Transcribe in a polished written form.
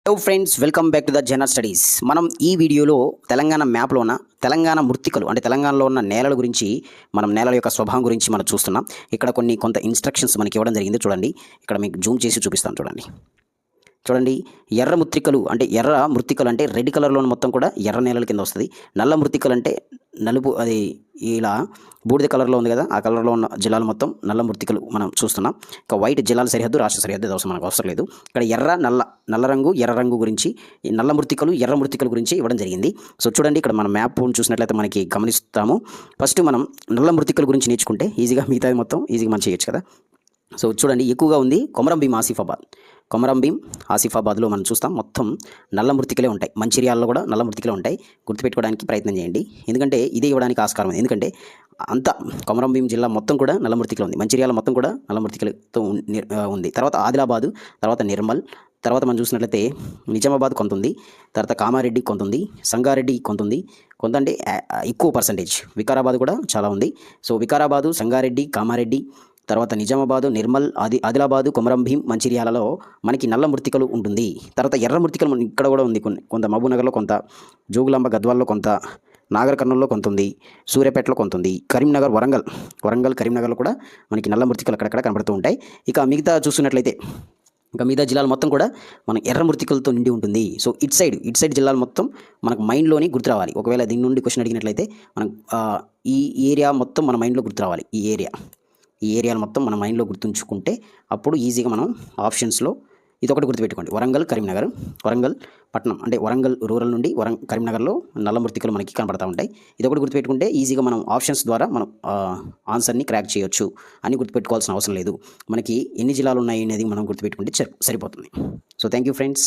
Hello friends, welcome back to the general studies. మనం ఈ వీడియోలో తెలంగాణ మ్యాప్లోన తెలంగాణ మృత్తికలు అంటే తెలంగాణలో ఉన్న నేలల గురించి, మనం నేలల యొక్క స్వభావం గురించి మనం చూస్తున్నాం. ఇక్కడ కొంత ఇన్స్ట్రక్షన్స్ మనకి ఇవ్వడం జరిగింది. చూడండి, ఇక్కడ మీకు జూమ్ చేసి చూపిస్తాను. చూడండి, ఎర్ర మృత్తికలు అంటే రెడ్ కలర్లో మొత్తం కూడా ఎర్ర నేలల కింద వస్తుంది. నల్ల మృత్తికలు అంటే నలుపు, అది ఇలా బూడిద కలర్లో ఉంది కదా, ఆ కలర్లో ఉన్న జిల్లాలు మొత్తం నల్ల మృత్తికలు మనం చూస్తున్నాం. ఇక వైట్ జిల్లాల సరిహద్దు, రాష్ట్ర సరిహద్దు అవసరం మనకు అవసరం లేదు. ఇక్కడ నల్ల రంగు, ఎర్ర రంగు గురించి, ఈ నల్ల మృత్తికలు, ఎర్ర మృత్తికల గురించి ఇవ్వడం జరిగింది. సో చూడండి, ఇక్కడ మన మ్యాప్ చూసినట్లయితే మనకి గమనిస్తాము. ఫస్ట్ మనం నల్ల మృత్తికల గురించి నేర్చుకుంటే ఈజీగా మిగతాది మొత్తం ఈజీగా మనం చేయొచ్చు కదా. సో చూడండి, ఎక్కువగా ఉంది కొమరం భీం ఆసిఫాబాద్లో మనం చూస్తాం. మొత్తం నల్ల మృత్తికలే ఉంటాయి. మంచిర్యాలలో కూడా నల్ల మృత్తికలే ఉంటాయి. గుర్తుపెట్టుకోవడానికి ప్రయత్నం చేయండి, ఎందుకంటే ఇదే ఇవ్వడానికి ఆస్కారం ఉంది. ఎందుకంటే అంతా కొమరం భీం జిల్లా మొత్తం కూడా నల్ల మృత్తికలు ఉంది. మంచిర్యాల మొత్తం కూడా నల్ల మృత్తికలతో ఉంది. తర్వాత ఆదిలాబాదు, తర్వాత నిర్మల్, తర్వాత మనం చూసినట్లయితే నిజామాబాద్ కొంత ఉంది, తర్వాత కామారెడ్డి కొంత ఉంది, సంగారెడ్డి కొంత ఉంది, కొంత అంటే ఎక్కువ పర్సంటేజ్. వికారాబాద్ కూడా చాలా ఉంది. సో వికారాబాదు, సంగారెడ్డి, కామారెడ్డి, తర్వాత నిజామాబాదు, నిర్మల్, ఆదిలాబాదు, కొమరం భీం, మంచిర్యాలలో మనకి నల్ల మృత్తికలు ఉంటుంది. తర్వాత ఎర్ర మృత్తికలు ఇక్కడ కూడా ఉంది. కొంత మహబూబ్నగర్లో కొంత, జోగులాంబ గద్వాల్లో కొంత, నాగర్ కర్నూల్లో కొంత ఉంది, సూర్యాపేటలో కొంత ఉంది, కరీంనగర్, వరంగల్ కరీంనగర్లో కూడా మనకి నల్ల మృత్తికలు అక్కడక్కడ కనబడుతూ ఉంటాయి. ఇక మిగతా చూస్తున్నట్లయితే మిగతా జిల్లాలు మొత్తం కూడా మనకు ఎర్ర మృత్తికలతో నిండి ఉంటుంది. సో ఇట్ సైడ్ జిల్లాలు మొత్తం మనకు మైండ్లోని గుర్తు రావాలి. ఒకవేళ దీని నుండి క్వశ్చన్ అడిగినట్లయితే మనం ఈ ఏరియా మొత్తం మన మైండ్లో గుర్తు రావాలి. ఈ ఏరియాలు మొత్తం మన మైండ్లో గుర్తుంచుకుంటే అప్పుడు ఈజీగా మనం ఆప్షన్స్లో ఇదొకటి గుర్తుపెట్టుకోండి. వరంగల్ పట్టణం అంటే వరంగల్ రూరల్ నుండి కరీంనగర్లో నల్ల మృత్తికలు మనకి కనబడతా ఉంటాయి. ఇదొకటి గుర్తుపెట్టుకుంటే ఈజీగా మనం ఆప్షన్స్ ద్వారా మనం ఆన్సర్ని క్రాక్ చేయొచ్చు అని గుర్తుపెట్టుకోవాల్సిన అవసరం లేదు. మనకి ఎన్ని జిల్లాలు ఉన్నాయి అనేది మనం గుర్తుపెట్టుకుంటే సరిపోతుంది. So thank you friends.